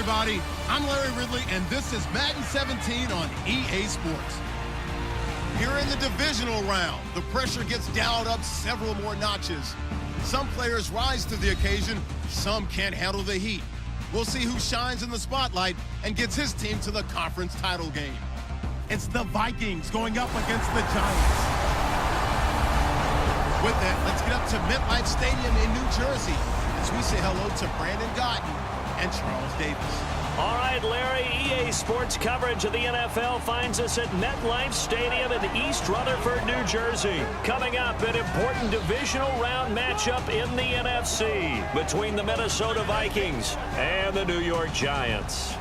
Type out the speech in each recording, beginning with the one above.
everybody. I'm Larry Ridley, and this is Madden 17 on EA Sports. Here in the divisional round, the pressure gets dialed up several more notches. Some players rise to the occasion, some can't handle the heat. We'll see who shines in the spotlight and gets his team to the conference title game. It's the Vikings going up against the Giants. With that, let's get up to MetLife Stadium in New Jersey as we say hello to Brandon Gaudin and Charles Davis. All right, Larry, EA Sports coverage of the NFL finds us at MetLife Stadium in East Rutherford, New Jersey. Coming up, an important divisional round matchup in the NFC between the Minnesota Vikings and the New York Giants.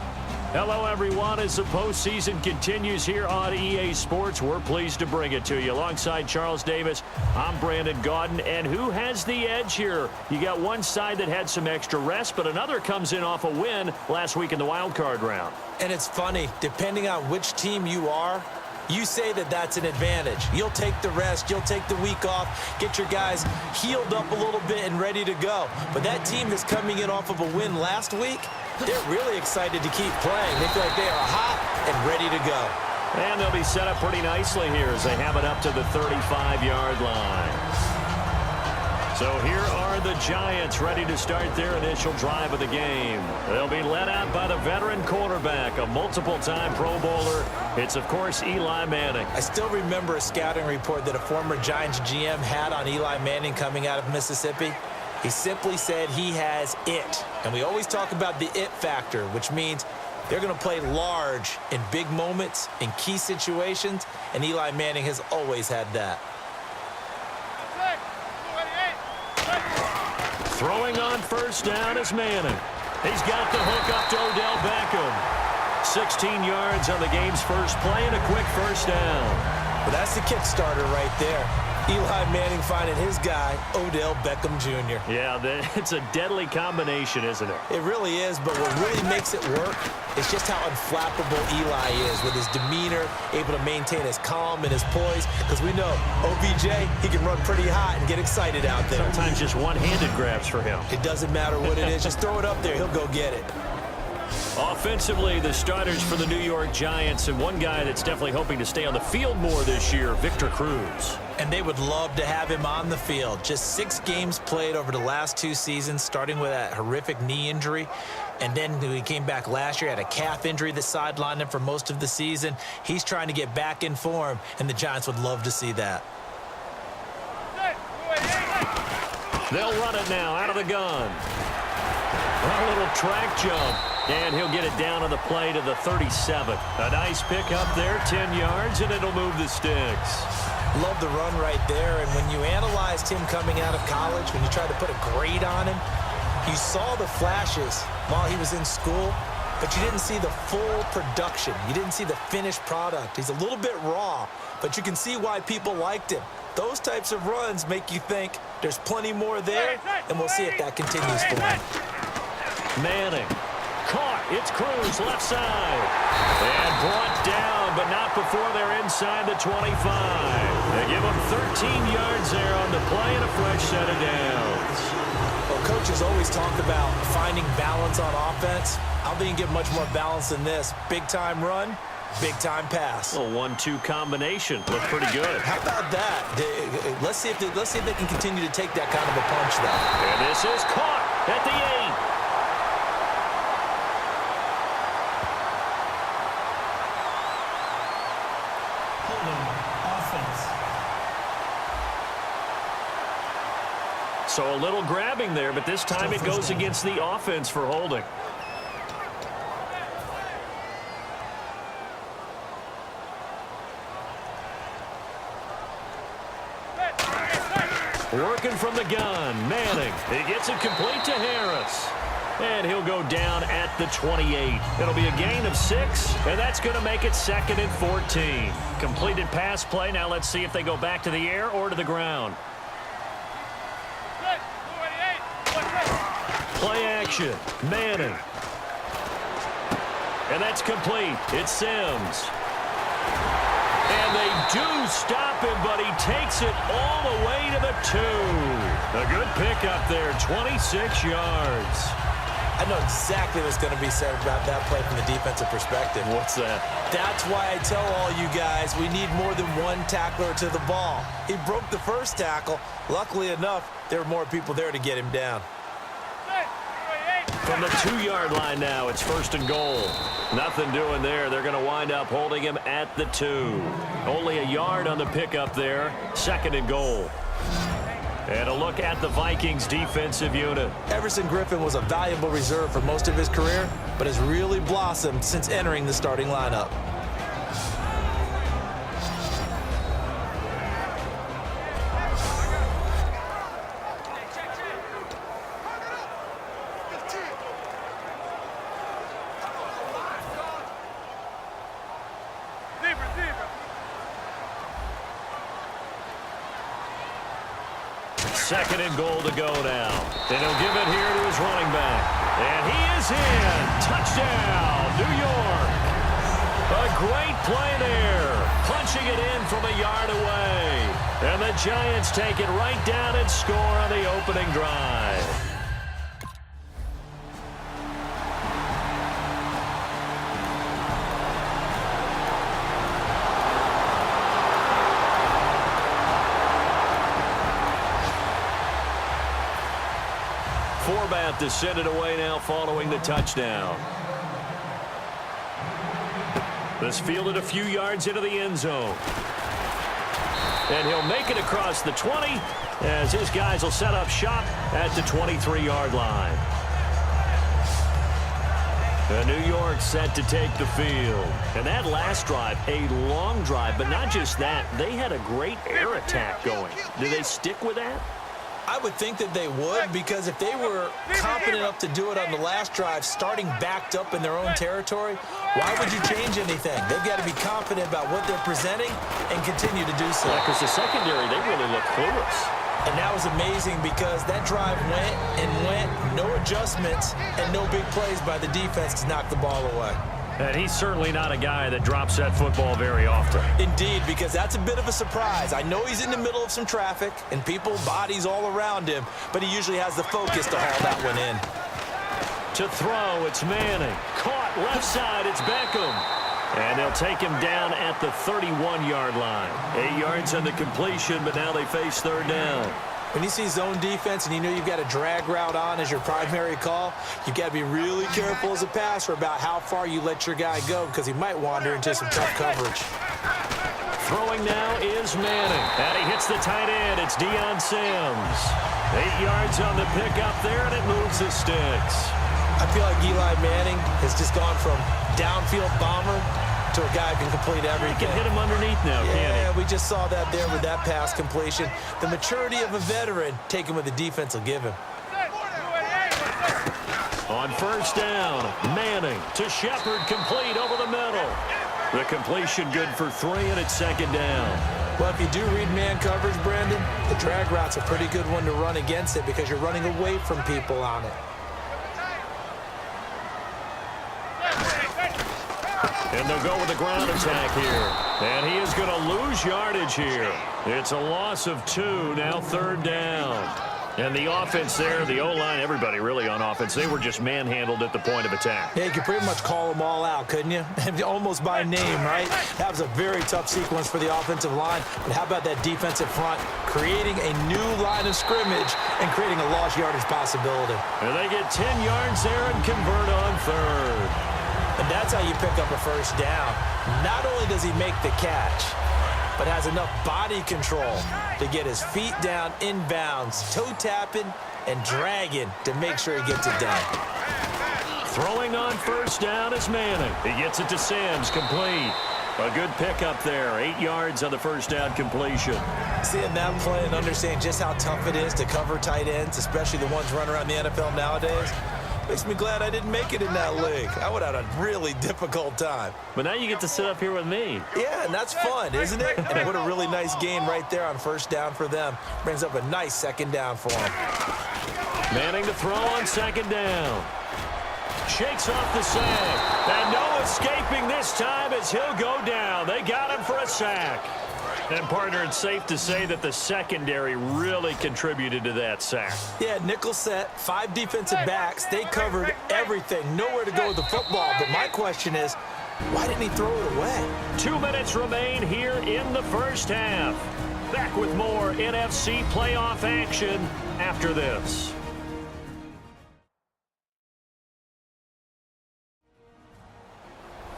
Hello, everyone. As the postseason continues here on EA Sports, we're pleased to bring it to you. Alongside Charles Davis, I'm Brandon Gaudin. And who has the edge here? You got one side that had some extra rest, but another comes in off a win last week in the wild card round. And it's funny, depending on which team you are, you say that that's an advantage. You'll take the rest, you'll take the week off, get your guys healed up a little bit and ready to go. But that team that's coming in off of a win last week, they're really excited to keep playing. They feel like they are hot and ready to go. And they'll be set up pretty nicely here as they have it up to the 35-yard line. So here are the Giants ready to start their initial drive of the game. They'll be led out by the veteran quarterback, a multiple-time Pro Bowler. It's, of course, Eli Manning. I still remember a scouting report that a former Giants GM had on Eli Manning coming out of Mississippi. He simply said he has it. And we always talk about the it factor, which means they're going to play large in big moments, in key situations, and Eli Manning has always had that. Throwing on first down is Manning. He's got the hook up to Odell Beckham. 16 yards on the game's first play and a quick first down. Well, that's the kickstarter right there. Eli Manning finding his guy, Odell Beckham Jr. Yeah, it's a deadly combination, isn't it? It really is, but what really makes it work is just how unflappable Eli is with his demeanor, able to maintain his calm and his poise, because we know OBJ, he can run pretty hot and get excited out there. Sometimes just one-handed grabs for him. It doesn't matter what it is. Just throw it up there. He'll go get it. Offensively, the starters for the New York Giants, and one guy that's definitely hoping to stay on the field more this year, Victor Cruz. And they would love to have him on the field. Just 6 games played over the last 2 seasons, starting with that horrific knee injury. And then when he came back last year, had a calf injury that sidelined him for most of the season. He's trying to get back in form, and the Giants would love to see that. They'll run it now out of the gun. A little track jump. And he'll get it down on the play to the 37. A nice pickup there, 10 yards, and it'll move the sticks. Love the run right there. And when you analyzed him coming out of college, when you tried to put a grade on him, you saw the flashes while he was in school, but you didn't see the full production. You didn't see the finished product. He's a little bit raw, but you can see why people liked him. Those types of runs make you think there's plenty more there, and we'll see if that continues for him. Manning. Caught. It's Cruz, left side. And brought down, but not before they're inside the 25. They give him 13 yards there on the play and a fresh set of downs. Well, coaches always talk about finding balance on offense. I don't think you get much more balance than this. Big-time run, big-time pass. A 1-2 combination. Looked pretty good. How about that? Let's see if they can continue to take that kind of a punch, though. And this is caught at the 8. So a little grabbing there, but this time it goes against the offense for holding. Working from the gun, Manning. He gets it complete to Harris. And he'll go down at the 28. It'll be a gain of 6, and that's going to make it 2nd and 14. Completed pass play. Now let's see if they go back to the air or to the ground. Play action, Manning. And that's complete. It's Sims. And they do stop him, but he takes it all the way to the 2. A good pickup there, 26 yards. I know exactly what's going to be said about that play from the defensive perspective. What's that? That's why I tell all you guys we need more than one tackler to the ball. He broke the first tackle. Luckily enough, there were more people there to get him down. From the 2-yard line now, it's 1st and goal. Nothing doing there. They're going to wind up holding him at the 2. Only a yard on the pickup there. 2nd and goal. And a look at the Vikings defensive unit. Everson Griffin was a valuable reserve for most of his career, but has really blossomed since entering the starting lineup. Second and goal to go now. And he'll give it here to his running back. And he is in. Touchdown, New York. A great play there. Punching it in from a yard away. And the Giants take it right down and score on the opening drive. Forbat to send it away now following the touchdown. This fielded a few yards into the end zone. And he'll make it across the 20 as his guys will set up shop at the 23-yard line. The New York set to take the field. And that last drive, a long drive, but not just that. They had a great air attack going. Do they stick with that? I would think that they would, because if they were confident enough to do it on the last drive, starting backed up in their own territory, why would you change anything? They've got to be confident about what they're presenting and continue to do so. Yeah, because the secondary, they really look clueless. And that was amazing because that drive went and went, no adjustments, and no big plays by the defense to knock the ball away. And he's certainly not a guy that drops that football very often. Indeed, because that's a bit of a surprise. I know he's in the middle of some traffic and people, bodies all around him, but he usually has the focus to haul that one in. To throw, it's Manning. Caught left side, it's Beckham. And they'll take him down at the 31-yard line. 8 yards on the completion, but now they face 3rd down. When you see zone defense and you know you've got a drag route on as your primary call, you've got to be really careful as a passer about how far you let your guy go because he might wander into some tough coverage. Throwing now is Manning. And he hits the tight end. It's Deion Sims. 8 yards on the pickup there, and it moves the sticks. I feel like Eli Manning has just gone from downfield bomber to a guy who can complete everything. He can hit him underneath now, can't he? Yeah, we just saw that there with that pass completion. The maturity of a veteran, taking what the defense will give him. On 1st down, Manning to Shepard, complete over the middle. The completion good for 3, and it's 2nd down. Well, if you do read man coverage, Brandon, the drag route's a pretty good one to run against it because you're running away from people on it. And they'll go with the ground attack here. And he is going to lose yardage here. It's a loss of 2, now 3rd down. And the offense there, the O-line, everybody really on offense, they were just manhandled at the point of attack. Yeah, you could pretty much call them all out, couldn't you? Almost by name, right? That was a very tough sequence for the offensive line. But how about that defensive front creating a new line of scrimmage and creating a lost yardage possibility? And they get 10 yards there and convert on 3rd. And that's how you pick up a 1st down. Not only does he make the catch, but has enough body control to get his feet down inbounds, toe tapping and dragging to make sure he gets it done. Throwing on 1st down is Manning. He gets it to Sims, complete. A good pickup there, 8 yards on the 1st down completion. Seeing that play and understanding just how tough it is to cover tight ends, especially the ones running around the NFL nowadays, makes me glad I didn't make it in that league. I would have had a really difficult time. But now you get to sit up here with me. Yeah, and that's fun, isn't it? And what a really nice gain right there on 1st down for them. Brings up a nice 2nd down for them. Manning to throw on 2nd down. Shakes off the sack. And no escaping this time as he'll go down. They got him for a sack. And, partner, it's safe to say that the secondary really contributed to that sack. Yeah, nickel set, 5 defensive backs. They covered everything. Nowhere to go with the football. But my question is, why didn't he throw it away? 2 minutes remain here in the first half. Back with more NFC playoff action after this.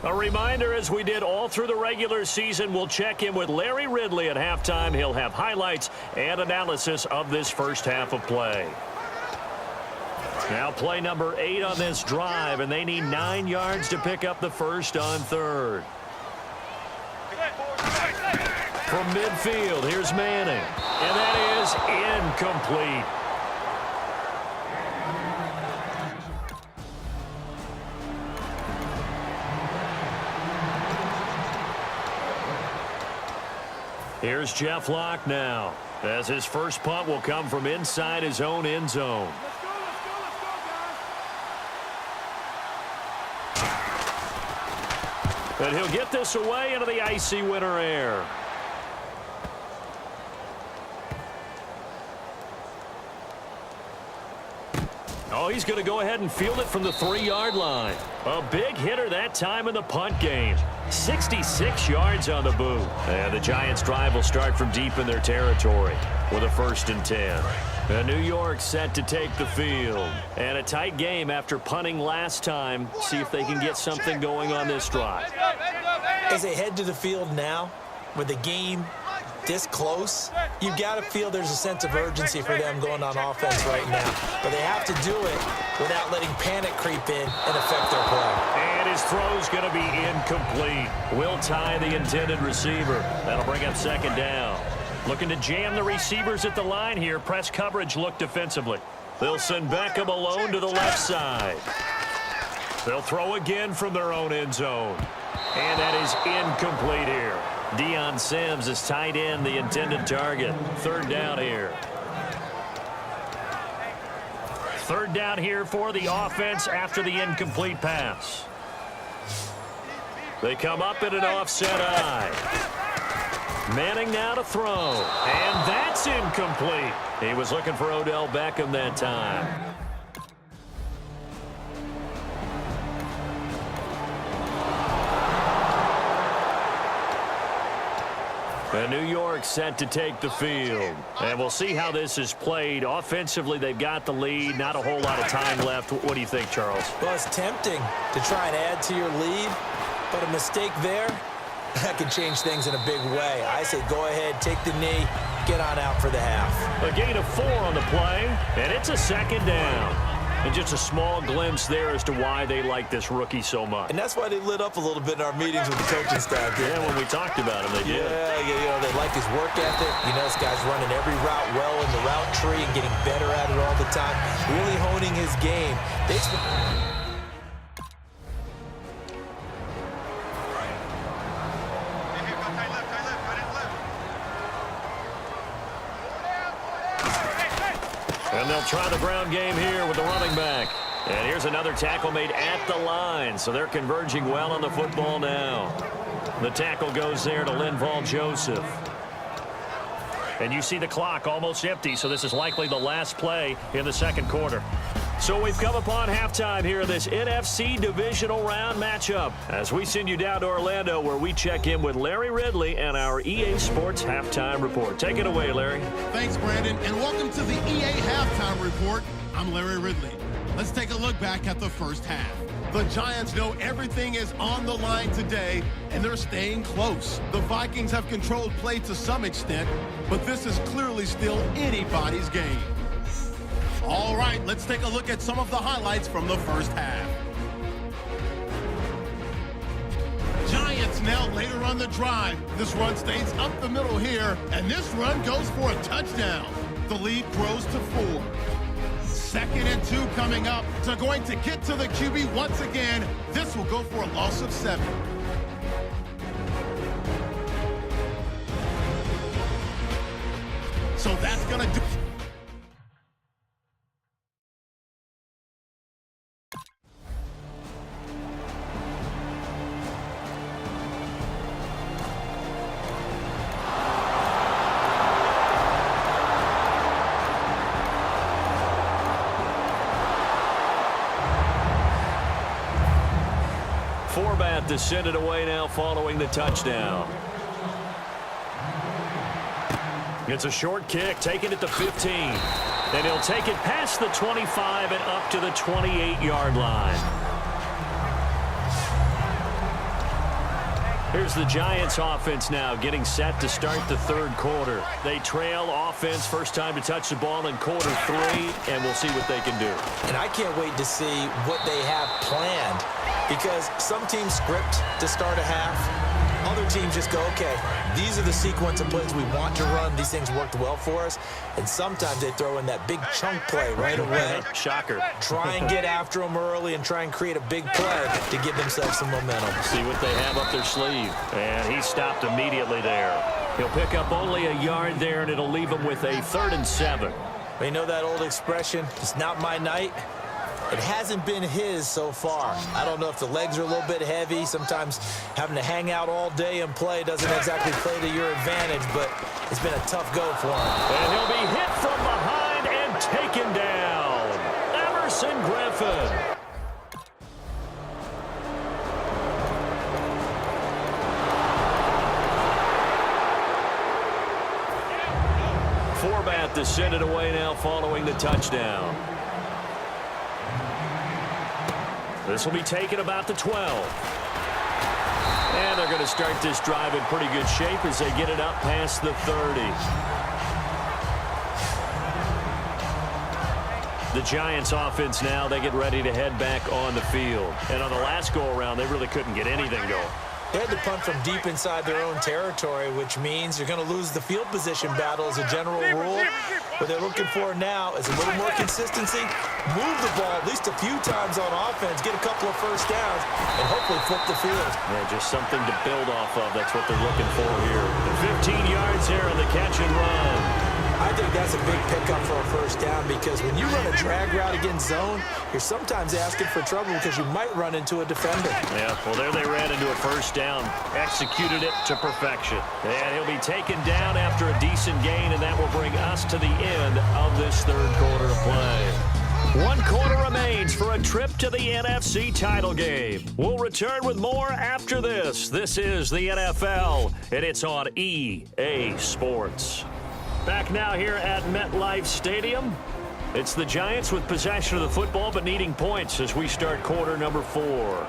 A reminder, as we did all through the regular season, we'll check in with Larry Ridley at halftime. He'll have highlights and analysis of this first half of play. Now play number 8 on this drive, and they need 9 yards to pick up the first on third. From midfield, here's Manning, and that is incomplete. Here's Jeff Locke now, as his first punt will come from inside his own end zone. And he'll get this away into the icy winter air. Oh, he's going to go ahead and field it from the 3-yard line. A big hitter that time in the punt game. 66 yards on the boot. And the Giants' drive will start from deep in their territory with a 1st and 10. And New York set to take the field. And a tight game after punting last time. See if they can get something going on this drive. As they head to the field now, with the game this close, you've got to feel there's a sense of urgency for them going on offense right now. But they have to do it without letting panic creep in and affect their play. And his throw's going to be incomplete. Will tie the intended receiver. That'll bring up 2nd down. Looking to jam the receivers at the line here. Press coverage look defensively. They'll send Beckham alone to the left side. They'll throw again from their own end zone. And that is incomplete here. Deion Sims is tight end, the intended target. 3rd down here. 3rd down here for the offense after the incomplete pass. They come up in an offset eye. Manning now to throw. And that's incomplete. He was looking for Odell Beckham that time. And New York set to take the field. And we'll see how this is played. Offensively, they've got the lead. Not a whole lot of time left. What do you think, Charles? Well, it's tempting to try and add to your lead, but a mistake there, that can change things in a big way. I say go ahead, take the knee, get on out for the half. A gain of 4 on the play, and it's a 2nd down. And just a small glimpse there as to why they like this rookie so much. And that's why they lit up a little bit in our meetings with the coaching staff. Yeah, when we talked about him, they did. Yeah, they like his work ethic. You know, this guy's running every route well in the route tree and getting better at it all the time. Really honing his game. And they'll try the ground game here with the running back. And here's another tackle made at the line. So they're converging well on the football now. The tackle goes there to Linval Joseph. And you see the clock almost empty, so this is likely the last play in the 2nd quarter. So we've come upon halftime here in this NFC Divisional Round matchup as we send you down to Orlando where we check in with Larry Ridley and our EA Sports Halftime Report. Take it away, Larry. Thanks, Brandon, and welcome to the EA Halftime Report. I'm Larry Ridley. Let's take a look back at the first half. The Giants know everything is on the line today, and they're staying close. The Vikings have controlled play to some extent, but this is clearly still anybody's game. All right, let's take a look at some of the highlights from the first half. Giants now later on the drive. This run stays up the middle here, and this run goes for a touchdown. The lead grows to 4. 2nd and 2 coming up. So going to get to the QB once again. This will go for a loss of 7. So that's going to do. Forbat to send it away now following the touchdown. It's a short kick, taking it to 15. And he'll take it past the 25 and up to the 28-yard line. Here's the Giants offense now getting set to start the third quarter. They trail offense, first time to touch the ball in quarter 3, and we'll see what they can do. And I can't wait to see what they have planned, because some teams script to start a half. Other teams just go, okay, these are the sequence of plays we want to run. These things worked well for us. And sometimes they throw in that big chunk play right away. Shocker. Try and get after them early and try and create a big play to give themselves some momentum. See what they have up their sleeve. And he stopped immediately there. He'll pick up only a yard there, and it'll leave him with a 3rd and 7. You know that old expression, it's not my night? It hasn't been his so far. I don't know if the legs are a little bit heavy. Sometimes having to hang out all day and play doesn't exactly play to your advantage, but it's been a tough go for him. And he'll be hit from behind and taken down. Emerson Griffin. Forbat to send it away now following the touchdown. This will be taken about the 12. And they're going to start this drive in pretty good shape as they get it up past the 30. The Giants offense now, they get ready to head back on the field. And on the last go-around, they really couldn't get anything going. They had to punt from deep inside their own territory, which means you're going to lose the field position battle as a general rule. What they're looking for now is a little more consistency, move the ball at least a few times on offense, get a couple of first downs, and hopefully flip the field. Yeah, just something to build off of. That's what they're looking for here. 15 yards here on the catch and run. I think that's a big pickup for a first down, because when you run a drag route against zone, you're sometimes asking for trouble because you might run into a defender. Yeah, well, there they ran into a first down, executed it to perfection. And he'll be taken down after a decent gain, and that will bring us to the end of this third quarter of play. 1 quarter remains for a trip to the NFC title game. We'll return with more after this. This is the NFL, and it's on EA Sports. Back now here at MetLife Stadium. It's the Giants with possession of the football but needing points as we start quarter number 4.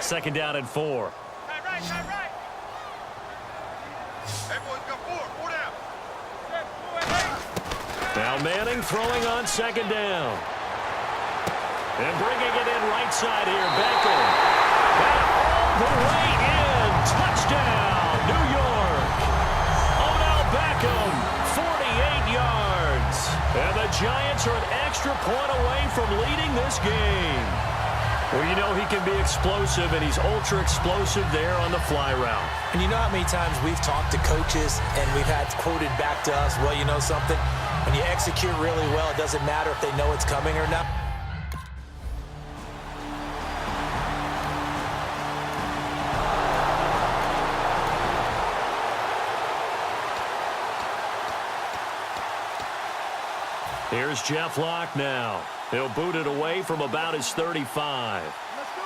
Second down and 4. Now Manning throwing on second down. And bringing it in right side here, Beckham. And all the way in. Touchdown, New York. Odell Beckham, 48 yards. And the Giants are an extra point away from leading this game. Well, you know he can be explosive, and he's ultra explosive there on the fly route. And you know how many times we've talked to coaches and we've had quoted back to us, well, you know something? When you execute really well, it doesn't matter if they know it's coming or not. Here's Jeff Locke now. He'll boot it away from about his 35. Let's go,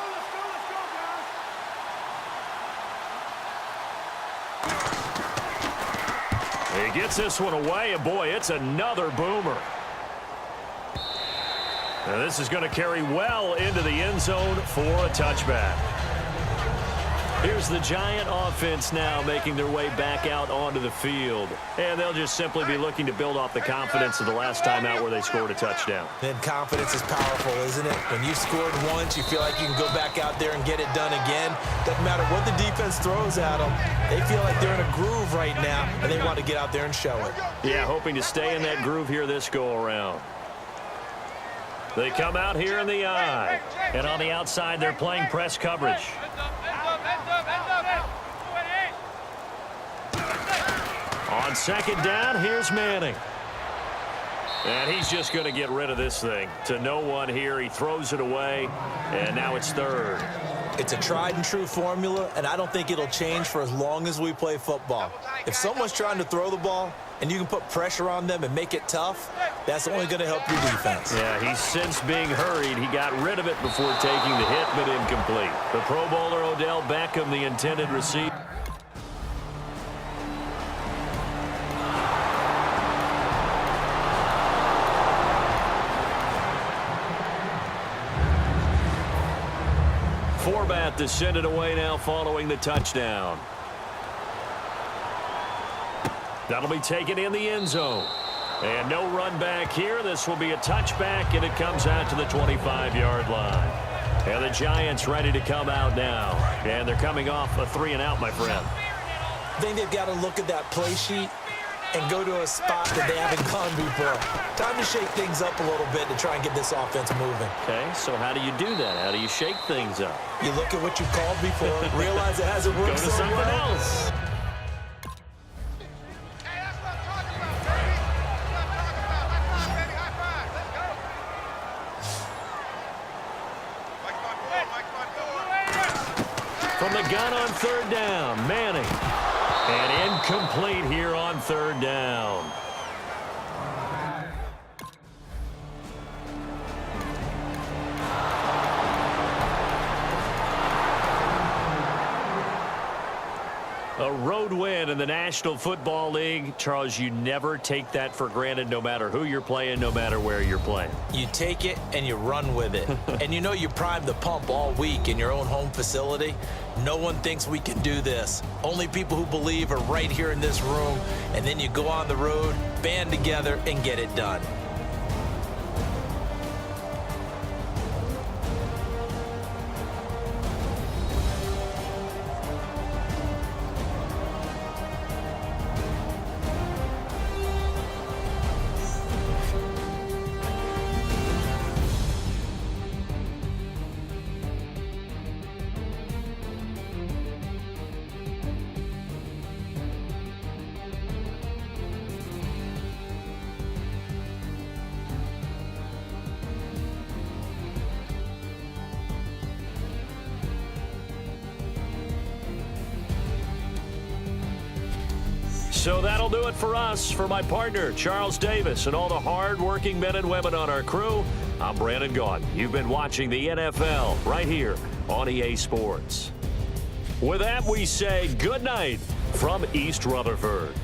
guys. He gets this one away, and boy, it's another boomer. Now this is going to carry well into the end zone for a touchback. Here's the Giant offense now making their way back out onto the field. And they'll just simply be looking to build off the confidence of the last time out where they scored a touchdown. Then confidence is powerful, isn't it? When you scored once, you feel like you can go back out there and get it done again. Doesn't matter what the defense throws at them. They feel like they're in a groove right now, and they want to get out there and show it. Yeah, hoping to stay in that groove here this go-around. They come out here in the eye. And on the outside, they're playing press coverage. On second down, here's Manning. And he's just going to get rid of this thing. To no one here. He throws it away, and now it's third. It's a tried and true formula, and I don't think it'll change for as long as we play football. If someone's trying to throw the ball and you can put pressure on them and make it tough, that's only going to help your defense. Yeah, he's since being hurried. He got rid of it before taking the hit, but incomplete. The Pro Bowler Odell Beckham, the intended receiver. Forbat to send it away now following the touchdown. That'll be taken in the end zone. And no run back here. This will be a touchback, and it comes out to the 25-yard line. And the Giants ready to come out now. And they're coming off a 3-and-out, my friend. I think they've got to look at that play sheet and go to a spot that they haven't gone before. Time to shake things up a little bit to try and get this offense moving. Okay, so how do you do that? How do you shake things up? You look at what you called before, realize it hasn't worked Go to something else. From the gun on third down, Manning. And incomplete here on third down. A road win in the National Football League. Charles, you never take that for granted no matter who you're playing, no matter where you're playing. You take it and you run with it. And you know you primed the pump all week in your own home facility. No one thinks we can do this. Only people who believe are right here in this room. And then you go on the road, band together, and get it done. So that'll do it for us. For my partner, Charles Davis, and all the hard-working men and women on our crew, I'm Brandon Gaudin. You've been watching the NFL right here on EA Sports. With that, we say good night from East Rutherford.